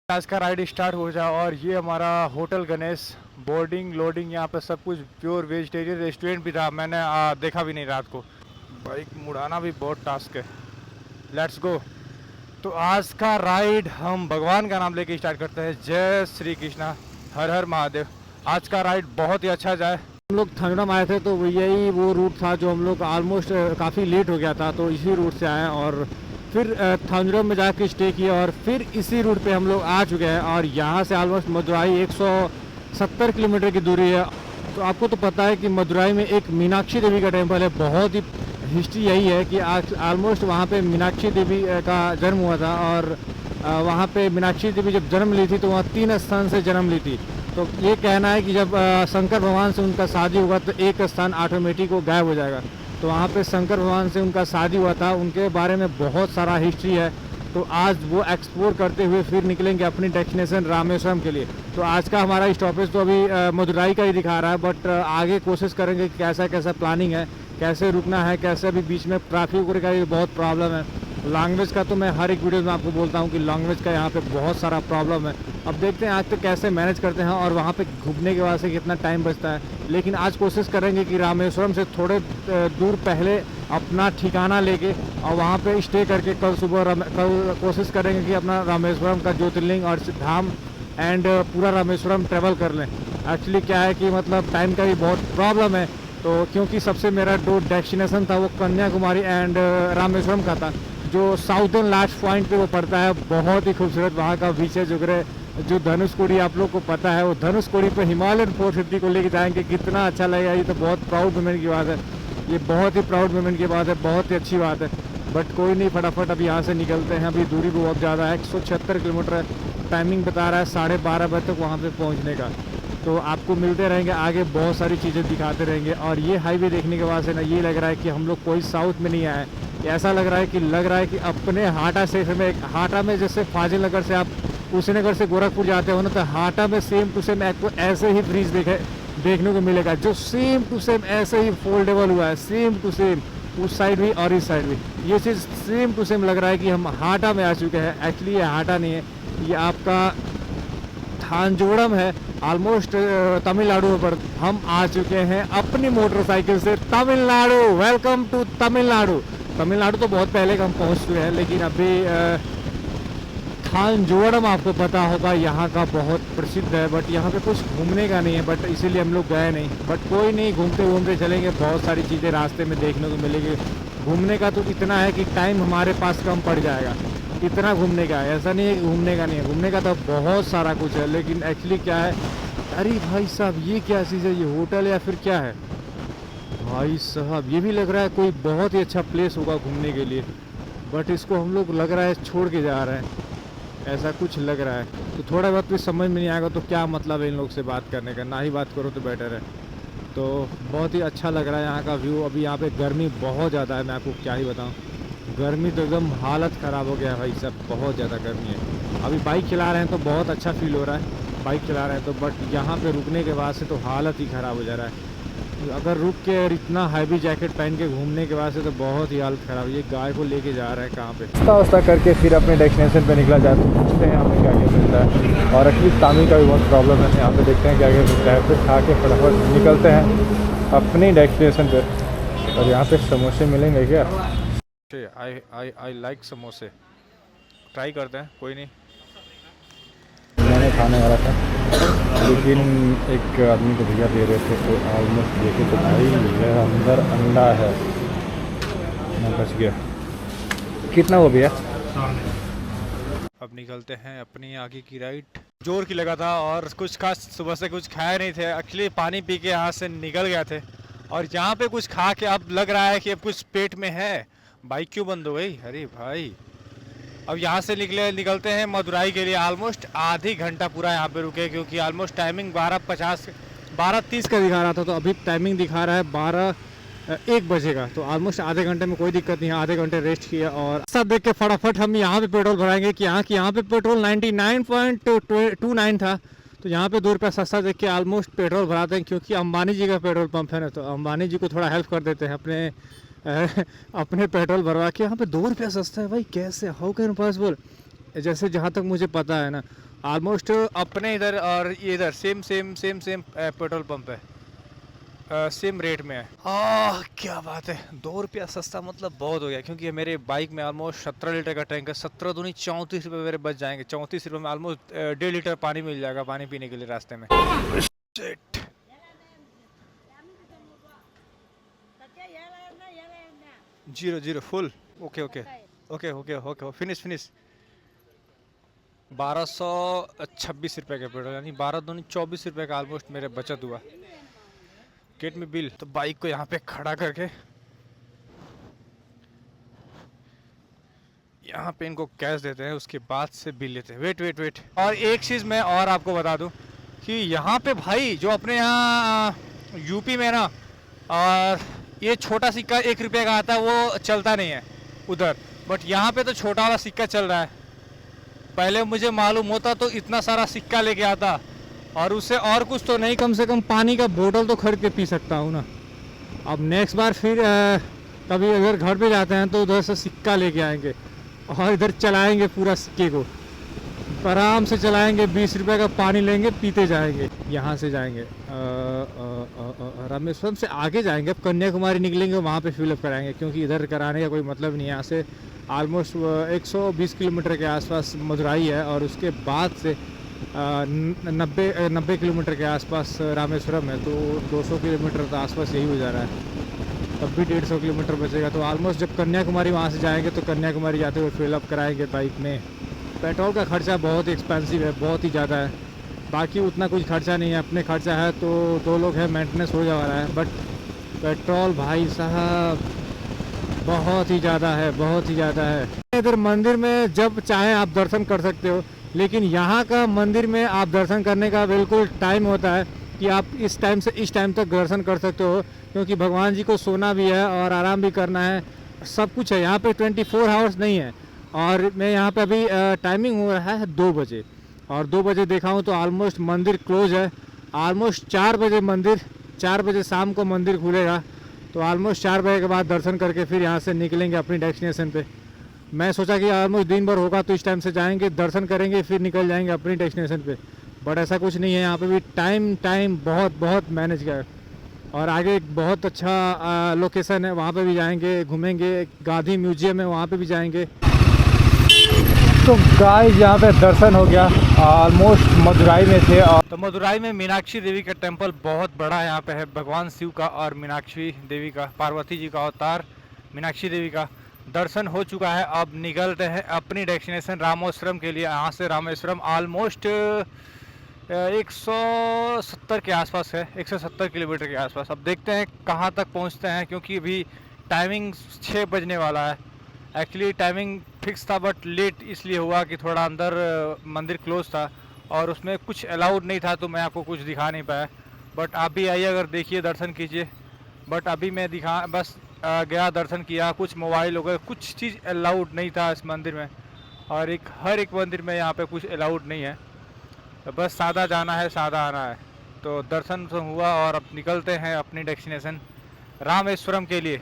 आज का ride start हो जाए। और ये हमारा होटल गणेश, बोर्डिंग लोडिंग यहाँ पे सब कुछ प्योर वेजिटेरियन रेस्टोरेंट भी था। मैंने देखा भी नहीं रात को। बाइक मुड़ाना भी बहुत टास्क है। Let's go. तो आज का राइड हम भगवान का नाम लेके स्टार्ट करते हैं। जय श्री कृष्णा, हर हर महादेव। आज का राइड बहुत ही अच्छा जाए। हम लोग थांजोड़म आए थे तो यही वो रूट था जो हम लोग ऑलमोस्ट काफ़ी लेट हो गया था, तो इसी रूट से आए और फिर थांजोड़म में जाके स्टे किया और फिर इसी रूट पे हम लोग आ चुके हैं। और यहाँ से ऑलमोस्ट मदुराई 170 किलोमीटर की दूरी है। तो आपको तो पता है कि मदुराई में एक मीनाक्षी देवी का टेम्पल है। बहुत ही हिस्ट्री यही है कि ऑलमोस्ट वहाँ पे मीनाक्षी देवी का जन्म हुआ था। और वहाँ पे मीनाक्षी देवी जब जन्म ली थी तो वहाँ 3 स्थान से जन्म ली थी। तो ये कहना है कि जब शंकर भगवान से उनका शादी होगा तो एक स्थान ऑटोमेटिक वो गायब हो जाएगा। तो वहाँ पे शंकर भगवान से उनका शादी हुआ था, उनके बारे में बहुत सारा हिस्ट्री है। तो आज वो एक्सप्लोर करते हुए फिर निकलेंगे अपनी डेस्टिनेशन रामेश्वरम के लिए। तो आज का हमारा स्टॉपेज तो अभी मदुराई का ही दिखा रहा है, बट आगे कोशिश करेंगे कि कैसा कैसा प्लानिंग है, कैसे रुकना है, कैसे अभी बीच में ट्रैफिक का भी बहुत प्रॉब्लम है। लैंग्वेज का तो मैं हर एक वीडियो में आपको बोलता हूँ कि लैंग्वेज का यहाँ पे बहुत सारा प्रॉब्लम है। अब देखते हैं आज तक कैसे मैनेज करते हैं और वहाँ पे घूमने के बाद से कितना टाइम बचता है। लेकिन आज कोशिश करेंगे कि रामेश्वरम से थोड़े दूर पहले अपना ठिकाना लेके और वहाँ पे स्टे करके कल सुबह कल कोशिश करेंगे कि अपना रामेश्वरम का ज्योतिर्लिंग और धाम एंड पूरा रामेश्वरम ट्रेवल कर लें। एक्चुअली क्या है कि मतलब टाइम का भी बहुत प्रॉब्लम है। तो क्योंकि सबसे मेरा जो डेस्टिनेशन था वो कन्याकुमारी एंड रामेश्वरम का था, जो साउथर्न लास्ट पॉइंट पे वो पड़ता है। बहुत ही खूबसूरत वहाँ का बीचेज वगैरह। जो धनुषकोडी आप लोग को पता है, वो धनुषकोडी पे हिमालयन 450 को लेके जाएंगे, कितना अच्छा लगेगा। ये तो बहुत प्राउड मोमेंट की बात है, ये बहुत ही प्राउड मोमेंट की बात है, बहुत ही अच्छी बात है। बट कोई नहीं, फटाफट अभी यहाँ से निकलते हैं। अभी दूरी भी बहुत ज़्यादा है, 176 किलोमीटर है। टाइमिंग बता रहा है 12:30 बजे तक वहाँ पर पहुँचने का। तो आपको मिलते रहेंगे आगे, बहुत सारी चीज़ें दिखाते रहेंगे। और ये हाईवे देखने के बाद से ना ये लग रहा है कि हम लोग कोई साउथ में नहीं आए। ऐसा लग रहा है कि अपने हाटा स्टेशन में, हाटा में जैसे फाजिल नगर से आप कुशीनगर से गोरखपुर जाते हो ना, तो हाटा में सेम टू सेम आपको ऐसे ही ब्रिज देखने को मिलेगा, जो सेम टू सेम ऐसे ही फोल्डेबल हुआ है, सेम टू सेम उस साइड भी और इस साइड भी। ये चीज़ सेम टू सेम लग रहा है कि हम हाटा में आ चुके हैं। एक्चुअली ये हाटा नहीं है, ये आपका थांजोड़म है। ऑलमोस्ट तमिलनाडु पर हम आ चुके हैं अपनी मोटरसाइकिल से तमिलनाडु। Welcome to Tamil Nadu. तमिलनाडु तो बहुत पहले हम पहुंच चुके हैं, लेकिन अभी थांजोड़म आपको पता होगा यहाँ का बहुत प्रसिद्ध है। बट यहाँ पे कुछ घूमने का नहीं है, बट इसीलिए हम लोग गए नहीं। बट कोई नहीं, घूमते घूमते चलेंगे, बहुत सारी चीज़ें रास्ते में देखने को मिलेगी। घूमने का तो इतना है कि टाइम हमारे पास कम पड़ जाएगा, इतना घूमने का है। ऐसा नहीं है कि घूमने का नहीं है, घूमने का तो बहुत सारा कुछ है। लेकिन एक्चुअली क्या है, अरे भाई साहब ये क्या चीज़ है, ये होटल या फिर क्या है भाई साहब? ये भी लग रहा है कोई बहुत ही अच्छा प्लेस होगा घूमने के लिए, बट इसको हम लोग लग रहा है छोड़ के जा रहे हैं, ऐसा कुछ लग रहा है। तो थोड़ा बहुत भी समझ में नहीं आएगा तो क्या मतलब है इन लोग से बात करने का, ना ही बात करो तो बेटर है। तो बहुत ही अच्छा लग रहा है यहाँ का व्यू। अभी यहाँ पे गर्मी बहुत ज़्यादा है, मैं आपको क्या ही बताऊँ। गर्मी तो एकदम हालत ख़राब हो गया है भाई साहब, बहुत ज़्यादा गर्मी है। अभी बाइक चला रहे हैं तो बहुत अच्छा फील हो रहा है, बाइक चला रहे हैं तो। बट यहाँ पे रुकने के बाद से तो हालत ही ख़राब हो जा रहा है। अगर रुक के और इतना हैवी जैकेट पहन के घूमने के बाद से तो बहुत ही हालत ख़राब। ये गाय को लेके जा रहा है कहाँ पे, रास्ता करके फिर अपने डेस्टिनेशन पे निकला जाए। तो पूछते हैं यहाँ पे क्या क्या मिलता है। और एटलीस्ट तामी का भी बहुत प्रॉब्लम है, यहाँ पे देखते हैं क्या क्या मिलता है, फिर खा के फटाफट निकलते हैं अपनी डेस्टिनेशन पे। और यहाँ पे समोसे मिलेंगे क्या? आई लाइक समोसे, ट्राई करते हैं। कोई नहीं, मैंने खाने वाला था लेकिन एक आदमी को भैया दे रहे थे, तो ऑलमोस्ट देखे तो भाई ये अंदर अंडा है। मैं बच गया। कितना हो भैया? अब निकलते हैं अपनी आगे की राइड। जोर की लगा था और कुछ खास सुबह से कुछ खाए नहीं थे। एक्चुअली पानी पी के यहाँ से निकल गए थे और यहाँ पे कुछ खा के अब लग रहा है कि अब कुछ पेट में है। बाइक क्यों बंद हो गई? अरे भाई, अब यहाँ से निकलते हैं मदुराई के लिए। ऑलमोस्ट आधी घंटा पूरा यहाँ पे रुके, क्योंकि ऑलमोस्ट टाइमिंग 12:30 का दिखा रहा था, तो अभी टाइमिंग दिखा रहा है 1 बजे का। तो ऑलमोस्ट आधे घंटे में कोई दिक्कत नहीं है, आधे घंटे रेस्ट किया। और सब देख के फटाफट हम यहाँ पे पेट्रोल भराएंगे कि यहाँ पे पेट्रोल 99.29 था। तो यहाँ पे 2 रुपया सस्ता देख के ऑलमोस्ट पेट्रोल भराते हैं, क्योंकि अंबानी जी का पेट्रोल पंप है ना, तो अंबानी जी को थोड़ा हेल्प कर देते हैं अपने पेट्रोल भरवा के। यहाँ पे 2 रुपया सस्ता है भाई, कैसे, हाउ कैन पॉसिबल? जैसे जहाँ तक मुझे पता है ना, ऑलमोस्ट अपने इधर और ये इधर same same same same petrol pump है, सेम रेट में है। क्या बात है, 2 रुपया सस्ता मतलब बहुत हो गया, क्योंकि मेरे बाइक में ऑलमोस्ट 17 लीटर का टैंक है। 17 दूनी 34 रुपये मेरे बच जाएंगे। 34 रुपये में ऑलमोस्ट 1.5 लीटर पानी मिल जाएगा पानी पीने के लिए रास्ते में। Shit. Zero zero full. Okay okay okay okay okay finish finish. 1226 रुपये का पेट्रोल, यानी 12 दूनी 24 रुपये का ऑलमोस्ट मेरे बचत हुआ। गेट में बिल। तो बाइक को यहाँ पे खड़ा करके यहाँ पे इनको कैश देते हैं, उसके बाद से बिल लेते हैं। Wait wait wait. और एक चीज़ मैं और आपको बता दूं कि यहाँ पे भाई जो अपने यहाँ यूपी में ना, और ये छोटा सिक्का 1 रुपये का आता है वो चलता नहीं है उधर, बट यहाँ पे तो छोटा वाला सिक्का चल रहा है। पहले मुझे मालूम होता तो इतना सारा सिक्का लेके आता, और उससे और कुछ तो नहीं, कम से कम पानी का बोतल तो खरीद के पी सकता हूँ ना। अब नेक्स्ट बार फिर कभी अगर घर पे जाते हैं तो उधर से सिक्का लेके आएंगे और इधर चलाएंगे पूरा सिक्के को, आराम से चलाएंगे। 20 रुपये का पानी लेंगे, पीते जाएंगे। यहाँ से जाएंगे रामेश्वरम से आगे जाएंगे, अब कन्याकुमारी निकलेंगे, वहाँ पे फिलअप कराएंगे, क्योंकि इधर कराने का कोई मतलब नहीं है। यहाँ से ऑलमोस्ट 120 किलोमीटर के आसपास मदुराई है, और उसके बाद से 90 किलोमीटर के आसपास रामेश्वरम है। तो 200 किलोमीटर तो आसपास यही हो जा रहा है, तब भी 150 किलोमीटर बचेगा। तो ऑलमोस्ट जब कन्याकुमारी वहाँ से जाएंगे तो कन्याकुमारी जाते हुए फिलअप कराएंगे बाइक में। पेट्रोल का खर्चा बहुत ही एक्सपेंसिव है, बहुत ही ज़्यादा है। बाकी उतना कुछ खर्चा नहीं है, अपने खर्चा है तो 2 लोग हैं, मेंटेनेंस हो जा रहा है। बट पेट्रोल भाई साहब बहुत ही ज़्यादा है, बहुत ही ज़्यादा है। इधर मंदिर में जब चाहे आप दर्शन कर सकते हो, लेकिन यहाँ का मंदिर में आप दर्शन करने का बिल्कुल टाइम होता है कि आप इस टाइम से इस टाइम तक दर्शन कर सकते हो, क्योंकि भगवान जी को सोना भी है और आराम भी करना है, सब कुछ है यहाँ पे। 24 आवर्स नहीं है। और मैं यहाँ पे अभी टाइमिंग हो रहा है 2 बजे, और 2 बजे देखा हूँ तो ऑलमोस्ट मंदिर क्लोज है। ऑलमोस्ट 4 बजे मंदिर, 4 बजे शाम को मंदिर खुलेगा। तो ऑलमोस्ट 4 बजे के बाद दर्शन करके फिर यहाँ से निकलेंगे अपनी डेस्टिनेशन पे। मैं सोचा कि ऑलमोस्ट दिन भर होगा तो इस टाइम से जाएंगे, दर्शन करेंगे, फिर निकल जाएंगे अपनी डेस्टिनेशन पे। बट ऐसा कुछ नहीं है, यहाँ पे भी टाइम बहुत मैनेज किया है। और आगे एक बहुत अच्छा लोकेशन है, वहाँ पे भी जाएंगे, घूमेंगे। गांधी म्यूजियम है, वहाँ पे भी जाएंगे। तो गाइस यहाँ पे दर्शन हो गया। ऑलमोस्ट मदुराई में थे, और तो मदुराई में मीनाक्षी देवी का टेम्पल बहुत बड़ा यहाँ पे है, भगवान शिव का और मीनाक्षी देवी का, पार्वती जी का अवतार मीनाक्षी देवी का दर्शन हो चुका है। अब निकलते हैं अपनी डेस्टिनेशन रामेश्वरम के लिए। यहाँ से रामेश्वरम ऑलमोस्ट 170 के आसपास है, 170 किलोमीटर के आसपास। अब देखते हैं कहाँ तक पहुँचते हैं, क्योंकि अभी टाइमिंग 6 बजने वाला है। एक्चुअली टाइमिंग फिक्स था, बट लेट इसलिए हुआ कि थोड़ा अंदर मंदिर क्लोज था और उसमें कुछ अलाउड नहीं था, तो मैं आपको कुछ दिखा नहीं पाया। बट आप भी आइए, अगर देखिए, दर्शन कीजिए। बट अभी मैं बस गया, दर्शन किया। कुछ मोबाइल वगैरह कुछ चीज़ अलाउड नहीं था इस मंदिर में, और हर एक मंदिर में यहाँ पे कुछ अलाउड नहीं है। तो बस सादा जाना है, सादा आना है। तो दर्शन तो हुआ, और अब निकलते हैं अपनी डेस्टिनेशन रामेश्वरम के लिए।